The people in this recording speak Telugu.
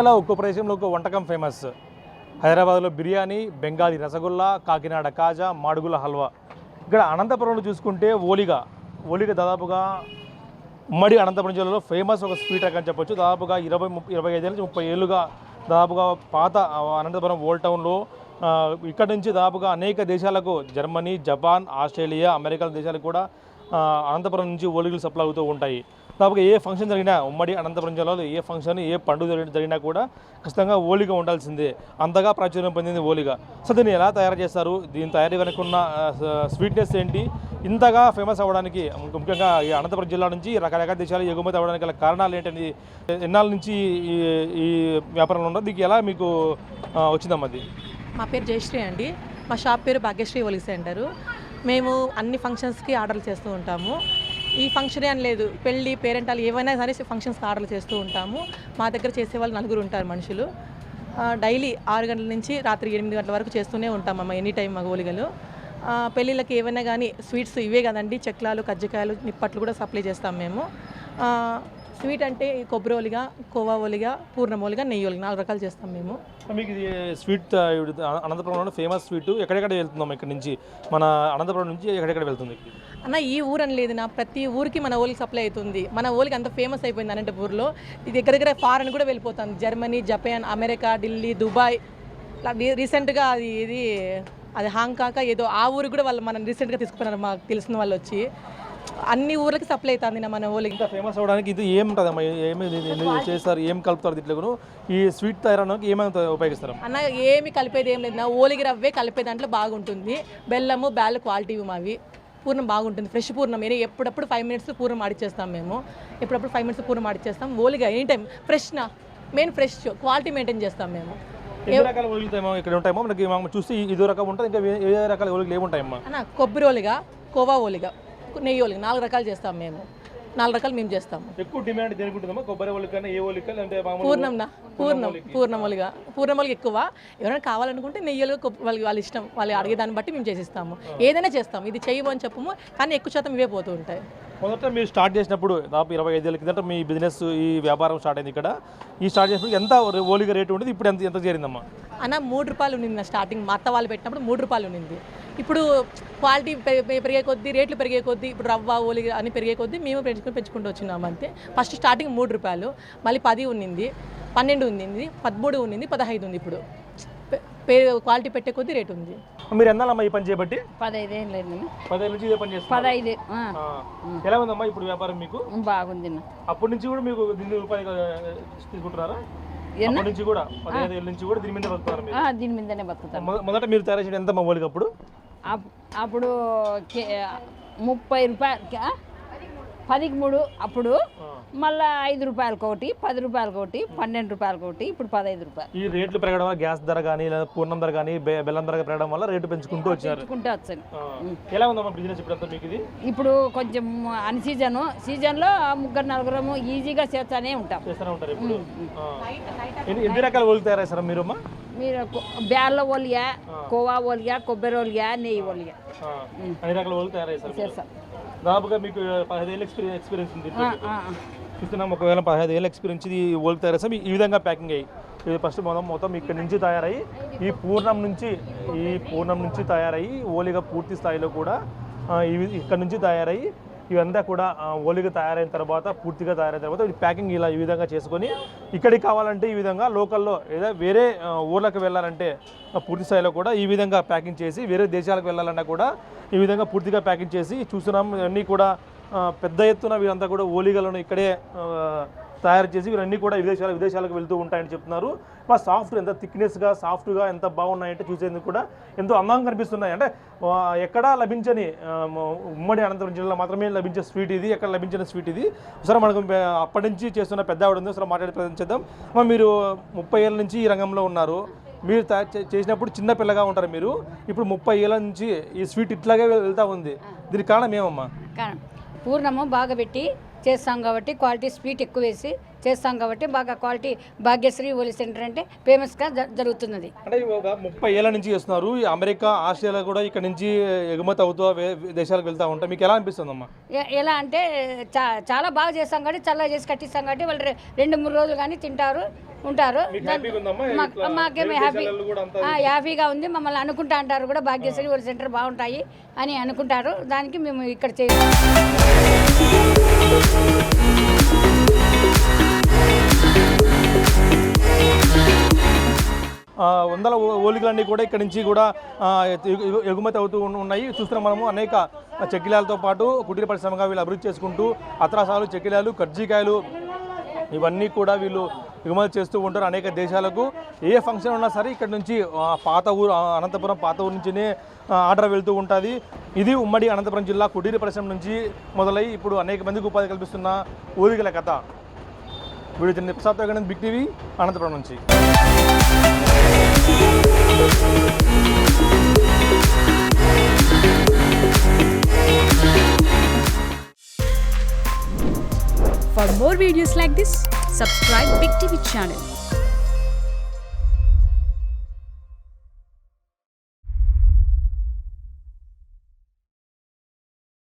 ఇండియాలో ఒక్కో ప్రదేశంలో ఒక వంటకం ఫేమస్. హైదరాబాద్లో బిర్యానీ, బెంగాలీ రసగుల్లా, కాకినాడ కాజా, మాడుగుల హల్వా. ఇక్కడ అనంతపురంలో చూసుకుంటే ఓలిగా దాదాపుగా ఉమ్మడి అనంతపురం జిల్లాలో ఫేమస్ ఒక స్వీట్ రకం చెప్పొచ్చు. దాదాపుగా 25 నుంచి 30 ఏళ్ళుగా దాదాపుగా పాత అనంతపురం ఓల్డ్ టౌన్లో ఇక్కడ నుంచి దాదాపుగా అనేక దేశాలకు జర్మనీ, జపాన్, ఆస్ట్రేలియా, అమెరికా దేశాలకు కూడా అనంతపురం నుంచి ఓలిగలు సప్లై అవుతూ ఉంటాయి. దాదాపుగా ఏ ఫంక్షన్ జరిగినా ఉమ్మడి అనంతపురం జిల్లాలో ఏ ఫంక్షన్ ఏ పండుగ జరిగినా కూడా ఖచ్చితంగా ఓలిగా ఉండాల్సిందే. అంతగా ప్రాచుర్యం పొందింది ఓలిగా. సో దీన్ని ఎలా తయారు చేస్తారు, దీని తయారీ వెనుకున్న స్వీట్నెస్ ఏంటి, ఇంతగా ఫేమస్ అవ్వడానికి ముఖ్యంగా ఈ అనంతపురం జిల్లా నుంచి రకరకాల దేశాలు ఎగుమతి అవ్వడానికి గల కారణాలు ఏంటని ఎన్నాళ్ళ నుంచి ఈ వ్యాపారంలో ఉండదు, దీనికి ఎలా మీకు వచ్చిందమ్మా? అది మా పేరు జయశ్రీ అండి. మా షాప్ పేరు భాగ్యశ్రీ ఓలిగ సెంటర్. మేము అన్ని ఫంక్షన్స్కి ఆర్డర్లు చేస్తూ ఉంటాము. ఈ ఫంక్షనే అని లేదు, పెళ్ళి, పేరెంటాలు ఏవైనా సరే ఫంక్షన్స్కి ఆర్డర్లు చేస్తూ ఉంటాము. మా దగ్గర చేసేవాళ్ళు 4 ఉంటారు మనుషులు. డైలీ 6 గంటల నుంచి రాత్రి 8 గంటల వరకు చేస్తూనే ఉంటామమ్మ ఎనీ టైం మా ఓలిగలు. పెళ్ళిళ్ళకి ఏవైనా కానీ స్వీట్స్ ఇవే కదండి, చెక్లాలు, కజ్జికాయలు, నిప్పట్లు కూడా సప్లై చేస్తాం మేము. స్వీట్ అంటే కొబ్బరి ఓలిగా, కోవా ఓలిగా, పూర్ణం ఓలిగా, నెయ్యి ఓలిగా 4 రకాలు చేస్తాం మేము. మీకు ఇది స్వీట్ అనంతపురంలో ఫేమస్ స్వీట్ ఎక్కడెక్కడ వెళ్తుందమ్మా? ఇక్కడ నుంచి మన అనంతపురం నుంచి ఎక్కడెక్కడ వెళ్తుంది అన్న? ఈ ఊరు అని లేదు నా, ప్రతి ఊరికి మన ఓలికి సప్లై అవుతుంది. మన ఓలికి అంత ఫేమస్ అయిపోయింది అనంతపూర్లో. ఇది దగ్గర ఫారెన్ కూడా వెళ్ళిపోతుంది, Germany, Japan, America, Delhi, Dubai. రీసెంట్గా అది హాంకాంగ్ ఏదో ఆ ఊరికి కూడా వాళ్ళు మనం రీసెంట్గా తీసుకున్నారు, మాకు తెలిసిన వాళ్ళు వచ్చి. అన్ని ఊర్లకి సప్లై అవుతుంది మన ఓలికి. ఇంత ఫేమస్ అవడానికి ఇది ఏముంటుందమ్మా? ఏమి చేస్తారు, ఏం కలుపుతారు దీంట్లో? ఈ స్వీట్ తయారడానికి ఏమైనా ఉపయోగిస్తారు అన్న? ఏమి కలిపేది ఏం లేదు నా, ఓలిగి రవ్వే కలిపే దాంట్లో బాగుంటుంది. బెల్లము, బ్యాల్ క్వాలిటీ మావి. పూర్ణం బాగుంటుంది, ఫ్రెష్ పూర్ణం. ఎప్పుడప్పుడు 5 మినిట్స్ పూర్ణం ఆడిచ్చేస్తాం మేము. ఎప్పుడప్పుడు 5 మినిట్స్ పూర్ణం ఆడిచ్చేస్తాం. ఓలిగా ఎనీ టైం ఫ్రెష్నా, మెయిన్ ఫ్రెష్ క్వాలిటీ మెయింటైన్ చేస్తాం మేము. ఎన్ని రకాల ఓలిగలు ఇక్కడ ఉంటాయమ్మా? మనకి చూస్తే ఇదో రకం ఉంటుంది, ఇంకా ఏ రకాల ఓలిగలు ఏముంటాయమ్మా? అన్న కొబ్బరి ఓలిగా, కోవా ఓలిగా, నెయ్యి ఓలిగా 4 రకాలు చేస్తాం మేము. 4 రకాలు మేము చేస్తాము. ఎక్కువ డిమాండ్ దేనికి ఉంటుందమ్మా? కొబ్బరి ఓలిగా, ఏ ఓలిగా అంటే పూర్ణం ఓలిగా ఎక్కువ. ఎవరైనా కావాలనుకుంటే నెయ్యి వాళ్ళ ఇష్టం, వాళ్ళు అడిగే దాన్ని బట్టి మేము చేసిస్తాము. ఏదైనా చేస్తాము, ఇది చేయమని చెప్పము, కానీ ఎక్కువ శాతం ఇవే పోతూ ఉంటాయి. మొదట మీరు స్టార్ట్ చేసినప్పుడు దాదాపు 25 ఏళ్ళ కిందట మీ బిజినెస్ ఈ వ్యాపారం స్టార్ట్ అయింది ఇక్కడ. ఈ స్టార్ట్ చేసినప్పుడు ఎంత ఓలిగా రేటు ఉండేది, ఇప్పుడు ఎంత చేరిందమ్మా? అన్న 3 రూపాయలు ఉండింది నా స్టార్టింగ్. మా అత్త వాళ్ళు పెట్టినప్పుడు 3 రూపాయలు ఉండింది. ఇప్పుడు క్వాలిటీ పెరిగే కొద్దీ, రేట్లు పెరిగే కొద్దీ, ఇప్పుడు రవ్వ, ఓలిగా అని పెరిగే కొద్దీ మేము పెంచుకుంటూ వచ్చినాము అంతే. ఫస్ట్ స్టార్టింగ్ 3 రూపాయలు, మళ్ళీ 10 ఉన్నింది, 12 ఉన్నింది, 13 ఉన్నింది, 15 ఉంది. ఇప్పుడు క్వాలిటీ పెట్టే కొద్దీ రేటు ఉంది. మీరు ఎన్నాళ్ళమ్మా ఈ పని చేయబట్టి? 15 ఏళ్ళు. 15 నుంచి ఇదే పని చేస్తున్నారు. 15. ఎలా ఉందమ్మా ఇప్పుడు వ్యాపారం మీకు? బాగుంది. అప్పటి నుంచి కూడా మీకు దీని రూపాయలు తీసుకుంటున్నారా? అప్పటి నుంచి కూడా 15 ఏళ్ళ నుంచి కూడా దీని మీద బతుకుతారు మీరు? దీని మీదనే బతుకుతాం. మొదట మీరు తయారు చేయడం ఎంత ఓలిగా అప్పుడు? అప్పుడు 30 రూపాయలు, 10కి 3 అప్పుడు. మళ్ళీ 5 రూపాయలకి ఒకటి, 10 రూపాయలకి ఒకటి, 12 రూపాయలకి ఒకటి, ఇప్పుడు 15 రూపాయలు. ఈ రేట్లు పెరగడం వల్ల గ్యాస్ ధర కానీ లేదా పూర్ణం ధర కానీ బెల్లం ధర పెరగడం వల్ల రేటు పెంచుకుంటూ వచ్చారు. ఎలా ఉందమ్మా బిజినెస్ ఇప్పుడు? మీకు ఇది ఇప్పుడు కొంచెం అన్ సీజన్లో 3-4 ఈజీగా చేస్తూనే ఉంటాం. చేస్తూనే ఉంటారు. ఇప్పుడు ఎన్ని రకాల ఓలిగా తయారు చేస్తారా మీరు? మీరు బ్యాళ్ళ ఓలిగా, కోవా ఓలిగా, కొబ్బరి ఓలిగా, నెయ్యి ఓలిగా, అన్ని రకాల ఓలిగా తయారు చేస్తారు. దాదాపుగా మీకు 15 ఏళ్ళ ఎక్స్పీరియన్స్ ఉంది. చూస్తున్నాం, ఒకవేళ 15 ఏళ్ళ ఎక్స్పీరియన్స్ ఇది ఓలిగా తయారు చేస్తాం. ఈ విధంగా ప్యాకింగ్ అయ్యి ఇది ఫస్ట్ మొత్తం ఇక్కడ నుంచి తయారయ్యి ఈ పూర్ణం నుంచి తయారయ్యి ఓలిగా పూర్తి స్థాయిలో కూడా ఇక్కడ నుంచి తయారయ్యి ఇవంతా కూడా ఓలిగా తయారైన తర్వాత పూర్తిగా తయారైన తర్వాత ప్యాకింగ్ ఈ విధంగా చేసుకొని ఇక్కడికి కావాలంటే ఈ విధంగా లోకల్లో లేదా వేరే ఊర్లకు వెళ్ళాలంటే పూర్తి స్థాయిలో కూడా ఈ విధంగా ప్యాకింగ్ చేసి, వేరే దేశాలకు వెళ్ళాలన్నా కూడా ఈ విధంగా పూర్తిగా ప్యాకింగ్ చేసి చూస్తున్నాం. ఇవన్నీ కూడా పెద్ద ఎత్తున వీరంతా కూడా ఓలిగలను ఇక్కడే తయారు చేసి వీరన్నీ కూడా విదేశాలకు వెళ్తూ ఉంటాయని చెప్తున్నారు. సాఫ్ట్ ఎంత థిక్నెస్గా సాఫ్ట్గా ఎంత బాగున్నాయంటే చూసేందుకు కూడా ఎంతో అందంగా కనిపిస్తున్నాయి. అంటే ఎక్కడా లభించని ఉమ్మడి అనంతపురం జిల్లాలో మాత్రమే లభించే స్వీట్ ఇది, ఎక్కడ లభించిన స్వీట్ ఇది. ఒకసారి మనకు అప్పటి నుంచి చేస్తున్న పెద్ద ఆవిడ ఉంది, ఒకసారి మాట్లాడి ప్రయత్నించేద్దాం. మీరు 30 ఏళ్ళ నుంచి ఈ రంగంలో ఉన్నారు. మీరు చేసినప్పుడు చిన్న పిల్లగా ఉంటారు మీరు, ఇప్పుడు 30 ఏళ్ళ నుంచి ఈ స్వీట్ ఇట్లాగే వెళ్తూ ఉంది. దీనికి కారణం ఏమమ్మా? పూర్ణము బాగా పెట్టి చేస్తాం కాబట్టి క్వాలిటీ స్వీట్ ఎక్కువ వేసి చేస్తాం కాబట్టి బాగా క్వాలిటీ భాగ్యశ్రీ హోలీ సెంటర్ అంటే ఫేమస్గా జరుగుతున్నది. అంటే ఒక 30 ఏళ్ళ నుంచి చేస్తున్నారు. ఈ అమెరికా, ఆస్ట్రేలియా కూడా ఇక్కడ నుంచి ఎగుమతి అవుతూ దేశాలకు వెళ్తూ ఉంటాయి. మీకు ఎలా అనిపిస్తుందమ్మా? ఎలా అంటే చాలా బాగా చేస్తాం కాబట్టి చల్లగా చేసి కట్టిస్తాం కాబట్టి వాళ్ళు 2-3 రోజులు కానీ తింటారు ఉంటారు. మాకేమో హ్యాపీగా ఉంది. మమ్మల్ని అనుకుంటా అంటారు కూడా భాగ్యశ్రీ హోలీ సెంటర్ బాగుంటాయి అని అనుకుంటారు. దానికి మేము ఇక్కడ వందల ఓలికలన్నీ కూడా ఇక్కడ నుంచి కూడా ఎగుమతి అవుతూ ఉన్నాయి. చూస్తున్నాం మనము అనేక చెక్కిలాలతో పాటు కుటీర పరిశ్రమగా వీళ్ళు అభివృద్ధి చేసుకుంటూ అత్రాసాలు, చెక్కిలాలు, కర్జీకాయలు ఇవన్నీ కూడా వీళ్ళు ఎగుమతి చేస్తూ ఉంటారు అనేక దేశాలకు. ఏ ఫంక్షన్ ఉన్నా సరే ఇక్కడ నుంచి పాత ఊరు అనంతపురం పాత ఊరు నుంచినే ఆర్డర్ వెళ్తూ ఉంటుంది. ఇది ఉమ్మడి అనంతపురం జిల్లా కుటీర పరిశ్రమ నుంచి మొదలై ఇప్పుడు అనేక మందికి ఉపాధి కల్పిస్తున్న ఓలికల కథ. Video Prasad big TV Anantapuram నుంచి. For more videos like this, subscribe Big TV channel.